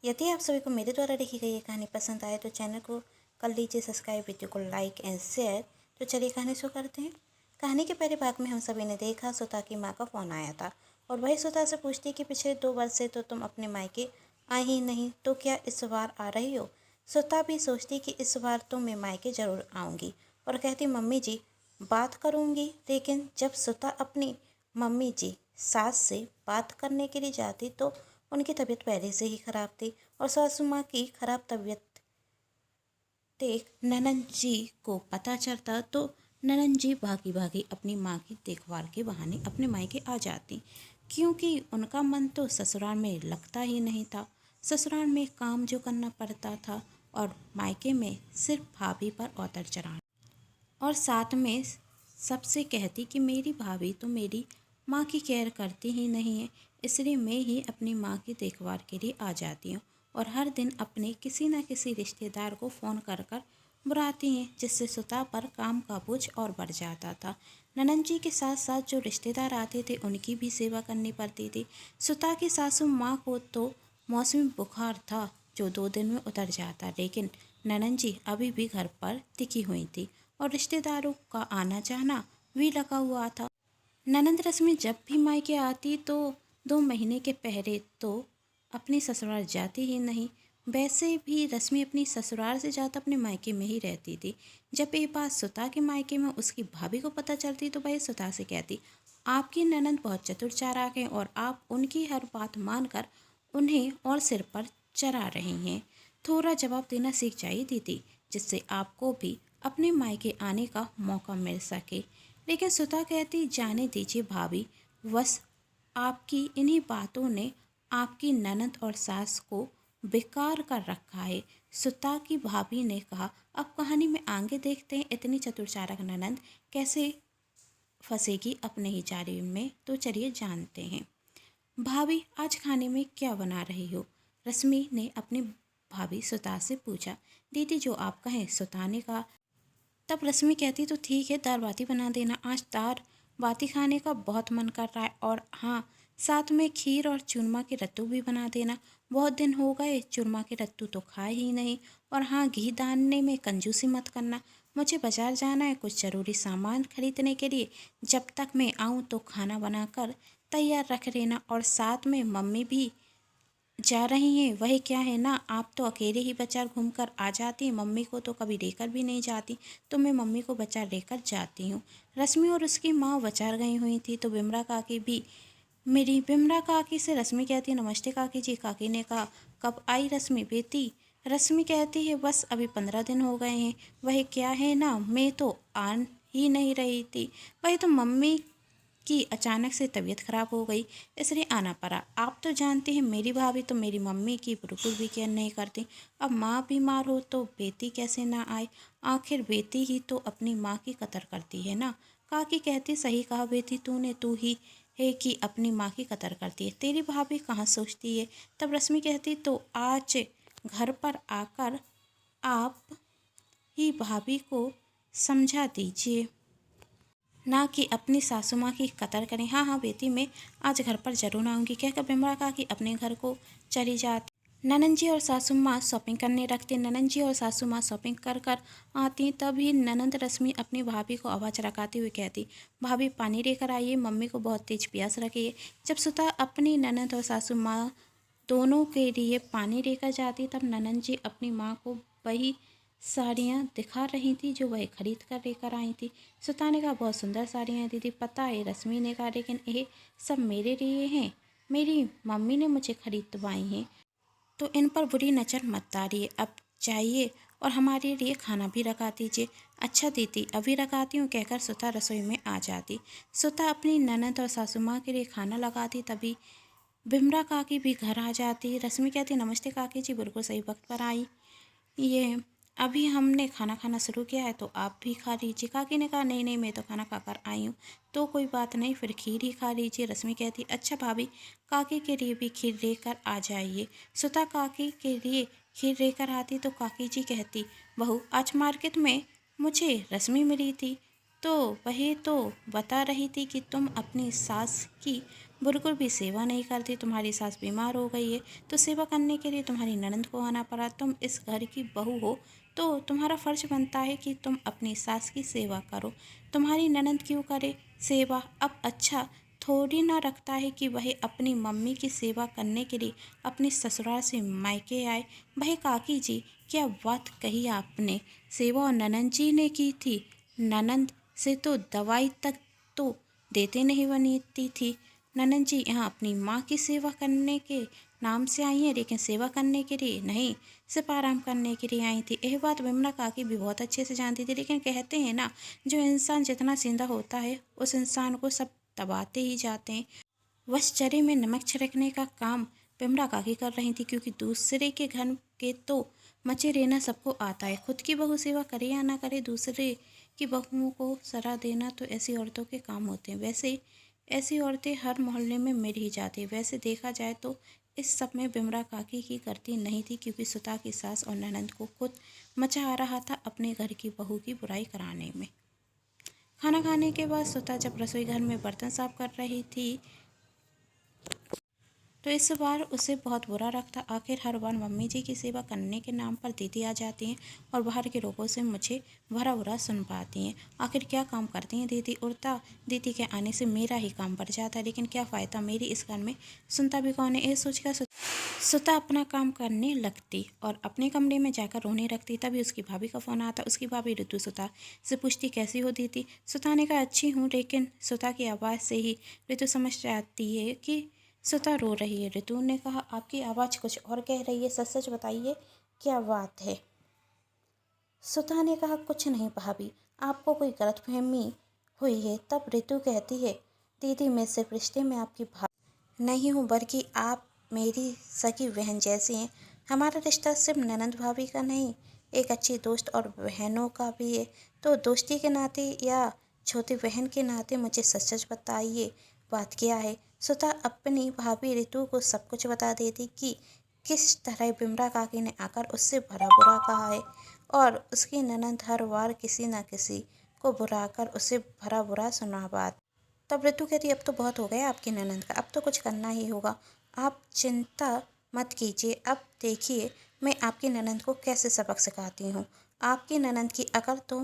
यदि आप सभी को मेरे द्वारा लिखी गई ये कहानी पसंद आए तो चैनल को कर लीजिए सब्सक्राइब, वीडियो को लाइक एंड शेयर। तो चलिए कहानी शुरू करते हैं। कहानी के पहले भाग में हम सभी ने देखा सुता की माँ का फ़ोन आया था और वही सुता से पूछती कि पिछले 2 वर्ष से तो तुम अपने मायके आई ही नहीं, तो क्या इस बार आ रही हो। सुता भी सोचती कि इस बार तो मैं मायके ज़रूर आऊँगी और कहती मम्मी जी बात करूँगी। लेकिन जब सुता अपनी मम्मी जी सास से बात करने के लिए जाती तो उनकी तबीयत पहले से ही खराब थी और सासू माँ की खराब तबीयत देख ननंद जी को पता चलता तो ननंद जी भागी भागी अपनी माँ की देखभाल के बहाने अपने मायके आ जाती, क्योंकि उनका मन तो ससुराल में लगता ही नहीं था। ससुराल में काम जो करना पड़ता था और मायके में सिर्फ भाभी पर औतर चढ़ाना, और साथ में सबसे कहती कि मेरी भाभी तो मेरी माँ की केयर करती ही नहीं है, इसलिए मैं ही अपनी माँ की देखभाल के लिए आ जाती हूँ और हर दिन अपने किसी न किसी रिश्तेदार को फ़ोन कर कर बुलाती हैं, जिससे सुता पर काम का बोझ और बढ़ जाता था। ननंद जी के साथ साथ जो रिश्तेदार आते थे उनकी भी सेवा करनी पड़ती थी। सुता की सासू माँ को तो मौसमी बुखार था जो 2 दिन में उतर जाता, लेकिन ननंद जी अभी भी घर पर टिकी हुई थी और रिश्तेदारों का आना जाना भी लगा हुआ था। ननंद रश्मि जब भी मायके आती तो 2 महीने के पहले तो अपने ससुराल जाती ही नहीं। वैसे भी रश्मि अपनी ससुराल से ज़्यादा अपने मायके में ही रहती थी। जब ये बात सुता के मायके में उसकी भाभी को पता चलती तो वह सुता से कहती, आपकी ननंद बहुत चतुर चालाक है और आप उनकी हर बात मानकर उन्हें और सिर पर चढ़ा रही हैं। थोड़ा जवाब देना सीख जाइए दीदी, जिससे आपको भी अपने मायके आने का मौका मिल सके। लेकिन सुता कहती, जाने दीजिए भाभी, बस आपकी इन्हीं बातों ने आपकी ननद और सास को बेकार कर रखा है। सुता की भाभी ने कहा, अब कहानी में आगे देखते हैं इतनी चतुर ननद कैसे फंसेगी अपने ही जाल में। तो चलिए जानते हैं। भाभी आज खाने में क्या बना रही हो? रश्मि ने अपनी भाभी सुता से पूछा। दीदी जो आप कहें, सुता ने कहा। तब रश्मि कहती, तो ठीक है दाल बाटी बना देना, आज दाल बाटी खाने का बहुत मन कर रहा है, और हाँ साथ में खीर और चूरमा के लड्डू भी बना देना, बहुत दिन हो गए चूरमा के लड्डू तो खाए ही नहीं। और हाँ घी डालने में कंजूसी मत करना, मुझे बाजार जाना है कुछ ज़रूरी सामान खरीदने के लिए, जब तक मैं आऊँ तो खाना बनाकर तैयार रख लेना। और साथ में मम्मी भी जा रही हैं, वही क्या है ना, आप तो अकेले ही बाजार घूम कर आ जाती हैं, मम्मी को तो कभी लेकर भी नहीं जाती, तो मैं मम्मी को बाजार लेकर जाती हूँ। रश्मि और उसकी माँ बाजार गई हुई थी तो बिमला काकी भी मेरी बिमला काकी से रश्मि कहती, नमस्ते काकी जी। काकी ने कहा, कब आई रश्मि बेटी? रश्मि कहती है, बस अभी 15 दिन हो गए हैं। वही क्या है ना, मैं तो आ ही नहीं रही थी, वही तो मम्मी की अचानक से तबीयत खराब हो गई, इसलिए आना पड़ा। आप तो जानते हैं मेरी भाभी तो मेरी मम्मी की बिल्कुल भी केयर नहीं करती, अब माँ बीमार हो तो बेटी कैसे ना आए, आखिर बेटी ही तो अपनी माँ की कदर करती है ना। काकी कहती, सही कहा बेटी तूने, तू ही है कि अपनी माँ की कदर करती है, तेरी भाभी कहाँ सोचती है। तब रश्मि कहती, तो आज घर पर आकर आप ही भाभी को समझा दीजिए ना कि अपनी सासू माँ की कदर करें। हाँ हाँ बेटी, मैं आज घर पर जरूर आऊँगी, कहकर बिमला कहा कि अपने घर को चली जाती। ननंद जी और सासू माँ शॉपिंग करने रखते। ननंद जी और सासू माँ शॉपिंग कर कर आती, तभी ननंद रश्मि अपनी भाभी को आवाज़ लगाते हुए कहती, भाभी पानी लेकर आइए, मम्मी को बहुत तेज प्यास लगी है। जब सुता अपनी ननंद और सासू माँ दोनों के लिए पानी लेकर जाती, तब ननंद जी अपनी माँ को वही साड़ियाँ दिखा रही थी जो वह खरीद कर लेकर आई थी। सुता ने कहा, बहुत सुंदर साड़ियाँ हैं दीदी। पता है, रश्मि ने कहा, लेकिन ये सब मेरे लिए हैं, मेरी मम्मी ने मुझे खरीदवाई हैं, तो इन पर बुरी नज़र मत डालिए। अब जाइए और हमारे लिए खाना भी रखा दीजिए। अच्छा दीदी, अभी रखाती हूँ, कहकर सुता रसोई में आ जाती। सुता अपनी ननद और सासू माँ के लिए खाना लगाती, तभी बिमला काकी भी घर आ जाती। रश्मि कहती, नमस्ते काकी जी, बिल्कुल सही वक्त पर आई। ये अभी हमने खाना खाना शुरू किया है तो आप भी खा लीजिए। काकी ने कहा, नहीं नहीं, मैं तो खाना खाकर आई हूँ, तो कोई बात नहीं, फिर खीर ही खा लीजिए। रश्मि कहती, अच्छा भाभी, काकी के लिए भी खीर लेकर आ जाइए। सुता काकी के लिए खीर लेकर आती तो काकी जी कहती, बहू आज मार्केट में मुझे रश्मि मिली थी, तो वही तो बता रही थी कि तुम अपनी सास की बिल्कुल भी सेवा नहीं करती। तुम्हारी सास बीमार हो गई है तो सेवा करने के लिए तुम्हारी ननंद को आना पड़ा। तुम इस घर की बहू हो तो तुम्हारा फर्ज बनता है कि तुम अपनी सास की सेवा करो। तुम्हारी ननंद क्यों करे सेवा? अब अच्छा थोड़ी ना रखता है कि वह अपनी मम्मी की सेवा करने के लिए अपने ससुराल से मायके आए। भाई काकी जी, क्या बात कही आपने। सेवा और ननंद जी ने की थी। ननंद से तो दवाई तक तो देते नहीं बनती थी। ननंद जी यहाँ अपनी माँ की सेवा करने के नाम से आई हैं, लेकिन सेवा करने के लिए नहीं, सिर्फ आराम करने के लिए आई थी। यह बात विमला काकी भी बहुत अच्छे से जानती थी, लेकिन कहते हैं ना, जो इंसान जितना सीधा होता है उस इंसान को सब दबाते ही जाते हैं। बस चरे में नमक छिड़कने का काम विमला काकी कर रही थी, क्योंकि दूसरे के घर के तो मचे रहना सबको आता है। खुद की बहू सेवा करे या ना करे, दूसरे की बहुओं को सलाह देना तो ऐसी औरतों के काम होते हैं। वैसे ऐसी औरतें हर मोहल्ले में मिल ही जाती। वैसे देखा जाए तो इस सब में विमला काकी की गलती नहीं थी, क्योंकि सुता की सास और ननंद को खुद मचा आ रहा था अपने घर की बहू की बुराई कराने में। खाना खाने के बाद सुता जब रसोई घर में बर्तन साफ कर रही थी तो इस बार उसे बहुत बुरा लगता। आखिर हर बार मम्मी जी की सेवा करने के नाम पर दीदी आ जाती हैं और बाहर के लोगों से मुझे भरा बुरा सुन पाती हैं। आखिर क्या काम करती हैं दीदी? उड़ता दीदी के आने से मेरा ही काम बढ़ जाता है, लेकिन क्या फ़ायदा, मेरी इस घर में सुनता भी कौन है। ये सोचकर सुता अपना काम करने लगती और अपने कमरे में जाकर रोने लगती। तभी उसकी भाभी का फ़ोन आता। उसकी भाभी ऋतु सुता से पूछती, कैसी हो दीदी? सुता ने कहा, अच्छी हूँ, लेकिन सुता की आवाज़ से ही ऋतु समझ जाती है कि सुता रो रही है। ऋतु ने कहा, आपकी आवाज़ कुछ और कह रही है, सच सच बताइए क्या बात है? सुता ने कहा, कुछ नहीं भाभी, आपको कोई गलतफहमी हुई है। तब ऋतु कहती है, दीदी मैं सिर्फ रिश्ते में आपकी भाभी नहीं हूँ, बल्कि आप मेरी सगी बहन जैसी हैं। हमारा रिश्ता सिर्फ ननंद भाभी का नहीं, एक अच्छी दोस्त और बहनों का भी है। तो दोस्ती के नाते या छोटी बहन के नाते मुझे सच सच बताइए, बात क्या है? सुता अपनी भाभी ऋतु को सब कुछ बता देती कि किस तरह विमला काकी ने आकर उससे भला बुरा कहा है और उसकी ननंद हर बार किसी न किसी को बुलाकर उसे भरा बुरा सुना बात। तब ऋतु कहती, अब तो बहुत हो गया आपकी ननंद का, अब तो कुछ करना ही होगा। आप चिंता मत कीजिए, अब देखिए मैं आपकी ननंद को कैसे सबक सिखाती हूँ। आपकी ननंद की अकल तो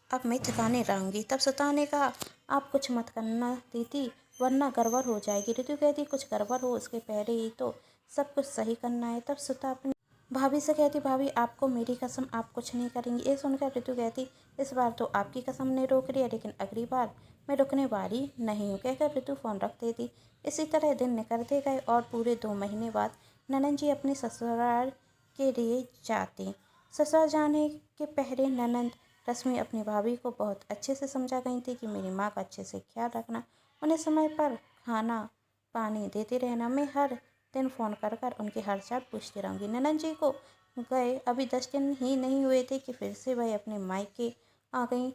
अब मैं ठिकाने लाऊंगी। तब सुता ने कहा, आप कुछ मत करना दीदी, वरना गड़बड़ हो जाएगी। ऋतु कहती, कुछ गड़बड़ हो उसके पहले ही तो सब कुछ सही करना है। तब सुता अपनी भाभी से कहती, भाभी आपको मेरी कसम, आप कुछ नहीं करेंगी। ये सुनकर ऋतु कहती, इस बार तो आपकी कसम ने रोक लिया, लेकिन अगली बार मैं रुकने वाली नहीं हूँ, कहकर ऋतु फ़ोन रख देती। इसी तरह दिन निकलते गए और पूरे 2 महीने बाद ननंद जी अपने ससुराल के लिए जाती। ससुराल जाने के पहले ननंद रश्मि अपनी भाभी को बहुत अच्छे से समझा गई थी कि मेरी माँ का अच्छे से ख्याल रखना, उन्हें समय पर खाना पानी देते रहना। मैं हर दिन फ़ोन कर कर उनके हालचाल पूछती रहूँगी। ननंद जी को गए अभी 10 दिन ही नहीं हुए थे कि फिर से वह अपने मायके आ गई।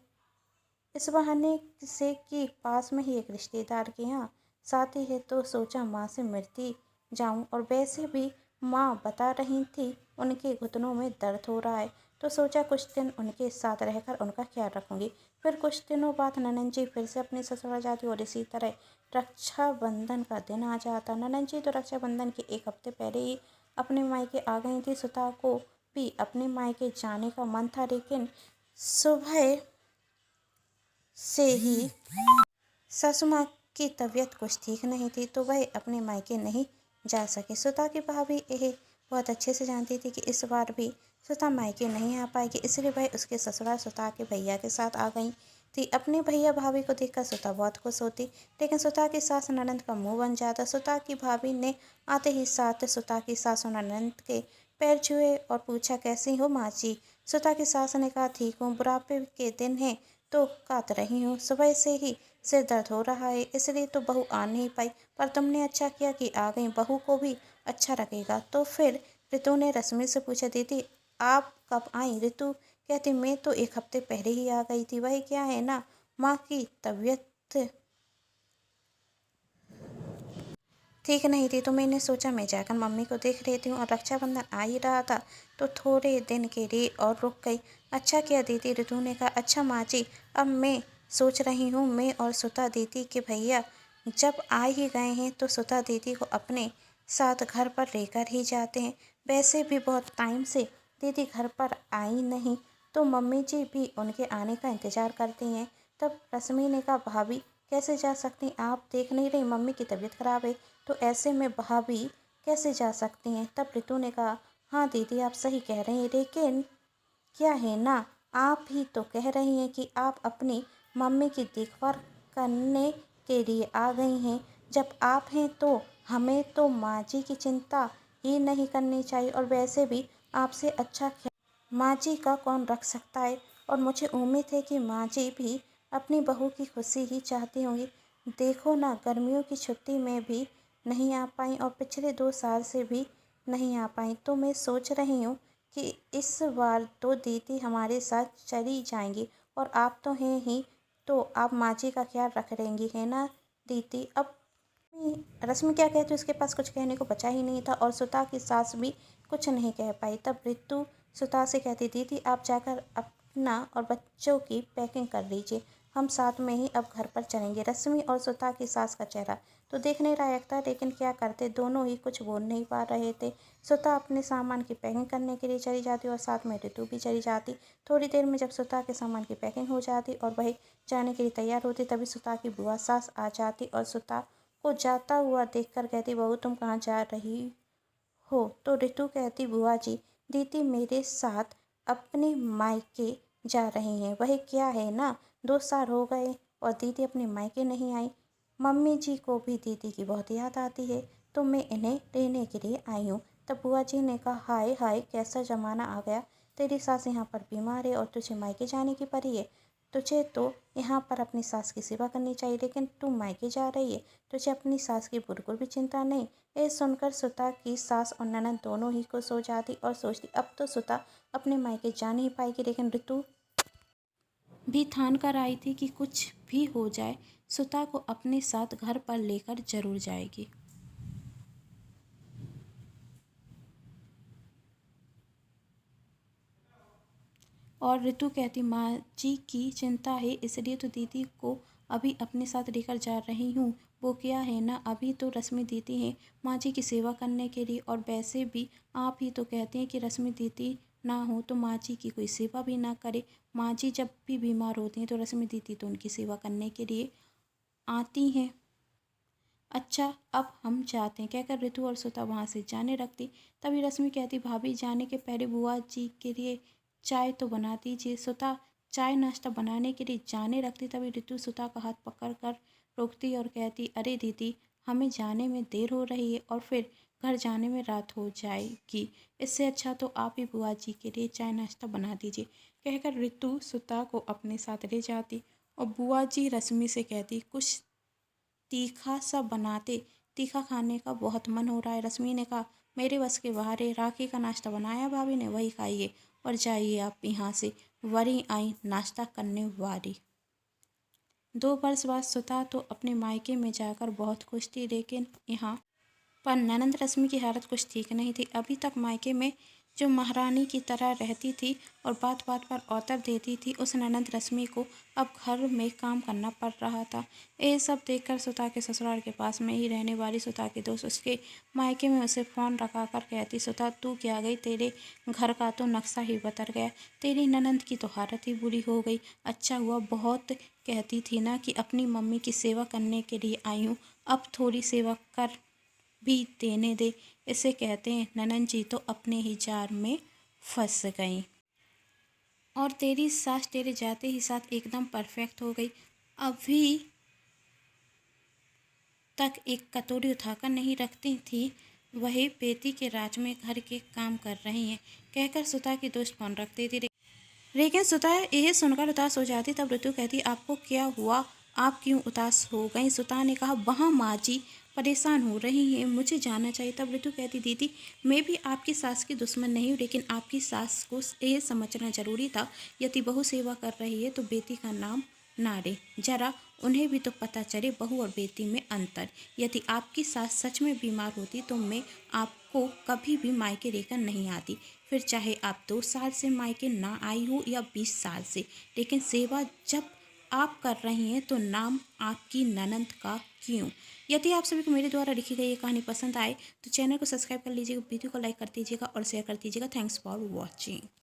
इस बहाने से कि पास में ही एक रिश्तेदार के यहाँ शादी है, तो सोचा माँ से मिलती जाऊँ। और वैसे भी माँ बता रही थी उनके घुटनों में दर्द हो रहा है, तो सोचा कुछ दिन उनके साथ रहकर उनका ख्याल रखूँगी। फिर कुछ दिनों बाद ननंद जी फिर से अपने ससुराल जाती और इसी तरह रक्षाबंधन का दिन आ जाता। ननंद जी तो रक्षाबंधन के 1 हफ्ते पहले ही अपने मायके आ गई थी। सुता को भी अपने मायके जाने का मन था, लेकिन सुबह से ही सासू माँ की तबीयत कुछ ठीक नहीं थी, तो वह अपने मायके नहीं जा सके। सुता की भाभी यह बहुत अच्छे से जानती थी कि इस बार भी सुता मायके नहीं आ पाएगी, इसलिए वह उसके ससुराल सुता के भैया के साथ आ गई थी। अपने भैया भाभी को देखकर सुता बहुत खुश होती, लेकिन सुता की सास ननंद का मुंह बन जाता। सुता की भाभी ने आते ही साथ सुता की सास ननंद के पैर छुए और पूछा, कैसी हो माँ जी? सुता की सास ने कहा, ठीक हूँ, बुढ़ापे के दिन है तो काट रही हूँ, सुबह से ही सिर दर्द हो रहा है, इसलिए तो बहू आ नहीं पाई, पर तुमने अच्छा किया कि आ गई, बहू को भी अच्छा लगेगा। तो फिर ऋतु ने रश्मि से पूछा, दीदी आप कब आई? ऋतु कहती, मैं तो 1 हफ्ते पहले ही आ गई थी। वही क्या है ना, माँ की तबीयत ठीक नहीं थी, तो मैंने सोचा मैं जाकर मम्मी को देख लेती हूँ, और रक्षाबंधन आ ही रहा था तो थोड़े दिन के लिए और रुक गई। अच्छा किया दीदी, ऋतु ने कहा। अच्छा माँ जी, अब मैं सोच रही हूँ मैं और सुता दीदी के भैया जब आ ही गए हैं तो सुधा दीदी को अपने साथ घर पर लेकर ही जाते हैं। वैसे भी बहुत टाइम से दीदी घर पर आई नहीं, तो मम्मी जी भी उनके आने का इंतज़ार करती हैं। तब रश्मि ने कहा, भाभी कैसे जा सकती, आप देख नहीं रही मम्मी की तबीयत ख़राब है, तो ऐसे में भाभी कैसे जा सकती हैं। तब रितु ने कहा, हाँ दीदी आप सही कह रही हैं, लेकिन क्या है ना, आप ही तो कह रही हैं कि आप अपनी मम्मी की देखभाल करने के लिए आ गई हैं। जब आप हैं तो हमें तो माँ जी की चिंता ही नहीं करनी चाहिए, और वैसे भी आपसे अच्छा ख्याल माँ जी का कौन रख सकता है। और मुझे उम्मीद है कि माँ जी भी अपनी बहू की खुशी ही चाहती होंगी। देखो ना, गर्मियों की छुट्टी में भी नहीं आ पाई और पिछले 2 साल से भी नहीं आ पाई, तो मैं सोच रही हूँ कि इस बार तो दीदी हमारे साथ चली जाएंगी, और आप तो हैं ही, तो आप माँ जी का ख्याल रख लेंगी, है ना दीदी। अब रश्मि क्या कहती, उसके पास कुछ कहने को बचा ही नहीं था, और सुता की सास भी कुछ नहीं कह पाई। तब रितु सुता से कहती, दीदी आप जाकर अपना और बच्चों की पैकिंग कर लीजिए, हम साथ में ही अब घर पर चलेंगे। रश्मि और सुता की सास का चेहरा तो देखने लायक था, लेकिन क्या करते, दोनों ही कुछ बोल नहीं पा रहे थे। सुता अपने सामान की पैकिंग करने के लिए चली जाती और साथ में रितु भी चली जाती। थोड़ी देर में जब सुता के सामान की पैकिंग हो जाती और वही जाने के लिए तैयार होती, तभी सुता की बुआ सास आ जाती और सुता को जाता हुआ देखकर कहती, बहू तुम कहाँ जा रही हो। तो रितु कहती, बुआ जी दीदी मेरे साथ अपने मायके जा रही हैं। वही क्या है ना, 2 साल हो गए और दीदी अपने मायके नहीं आई। मम्मी जी को भी दीदी की बहुत याद आती है, तो मैं इन्हें लेने के लिए आई हूँ। तब बुआ जी ने कहा, हाय हाय कैसा ज़माना आ गया, तेरी सास यहाँ पर बीमार है और तुझे मायके जाने की पड़ी है। तुझे तो यहाँ पर अपनी सास की सेवा करनी चाहिए, लेकिन तू मायके जा रही है, तुझे अपनी सास की बिल्कुल भी चिंता नहीं। ये सुनकर सुता की सास और ननद दोनों ही खुश हो जाती और सोचती, अब तो सुता अपने मायके जा नहीं पाएगी, लेकिन ऋतु भी ठान कर आई थी कि कुछ भी हो जाए सुता को अपने साथ घर पर लेकर जरूर जाएगी। और ऋतु कहती, माँ जी की चिंता है इसलिए तो दीदी को अभी अपने साथ लेकर जा रही हूँ। वो क्या है ना, अभी तो रश्मि दीदी हैं माँ जी की सेवा करने के लिए, और वैसे भी आप ही तो कहते हैं कि रश्मि दीदी ना हो तो माँ जी की कोई सेवा भी ना करे। माँ जी जब भी बीमार होती हैं तो रश्मि दीदी तो उनकी सेवा करने के लिए आती हैं। अच्छा अब हम जाते हैं, कहकर ऋतु और सुता वहाँ से जाने लगती। तभी रश्मि कहती, भाभी जाने के पहले बुआ जी के लिए चाय तो बना दीजिए। सुता चाय नाश्ता बनाने के लिए जाने लगती, तभी ऋतु सुता का हाथ पकड़ कर रोकती और कहती, अरे दीदी हमें जाने में देर हो रही है और फिर घर जाने में रात हो जाएगी, इससे अच्छा तो आप ही बुआ जी के लिए चाय नाश्ता बना दीजिए। कहकर ऋतु सुता को अपने साथ ले जाती और बुआ जी रश्मि से कहती, कुछ तीखा सा बनाते, तीखा खाने का बहुत मन हो रहा है। रश्मि ने कहा, मेरे बस के बाहर है, राखी का नाश्ता बनाया भाभी ने, वही खाइए और जाइए आप यहाँ से, वरी आई नाश्ता करने वाली। 2 वर्ष बाद सुता तो अपने मायके में जाकर बहुत खुश थी, लेकिन यहाँ पर ननंद रश्मि की हालत कुछ ठीक नहीं थी। अभी तक मायके में जो महारानी की तरह रहती थी और बात बात पर अवसर देती थी, उस ननंद रश्मि को अब घर में काम करना पड़ रहा था। ये सब देखकर सुता के ससुराल के पास में ही रहने वाली सुता की दोस्त उसके मायके में उसे फ़ोन रखा कर कहती, सुता तू क्या गई, तेरे घर का तो नक्शा ही बदल गया, तेरी ननंद की तो हालत ही बुरी हो गई। अच्छा हुआ बहुत कहती थी ना कि अपनी मम्मी की सेवा करने के लिए आई हूँ, अब थोड़ी सेवा कर भी देने दे। इसे कहते हैं ननंद जी तो अपने ही जाल में फंस गई, और तेरी सास तेरे जाते ही साथ एकदम परफेक्ट हो गई, अभी तक एक कटोरी उठाकर नहीं रखती थी, वही बेटी के राज में घर के काम कर रही हैं। कहकर सुता की दोस्त फोन रख देती, लेकिन सुता यह सुनकर उदास हो जाती। तब ऋतु कहती, आपको क्या हुआ, आप क्यों उदास हो गई। सुता ने कहा, वहाँ माँ जी परेशान हो रही हैं, मुझे जाना चाहिए। तब ऋतु कहती, दीदी मैं भी आपकी सास की दुश्मन नहीं हूँ, लेकिन आपकी सास को ये समझना जरूरी था, यदि बहू सेवा कर रही है तो बेटी का नाम ना ले, जरा उन्हें भी तो पता चले बहू और बेटी में अंतर। यदि आपकी सास सच में बीमार होती तो मैं आपको कभी भी मायके लेकर नहीं आती, फिर चाहे आप 2 साल से मायके ना आई हो या 20 साल से, लेकिन सेवा जब आप कर रही हैं तो नाम आपकी ननंद का क्यों। यदि आप सभी को मेरे द्वारा लिखी गई ये कहानी पसंद आए तो चैनल को सब्सक्राइब कर लीजिएगा, वीडियो को लाइक कर दीजिएगा और शेयर कर दीजिएगा। Thanks for watching.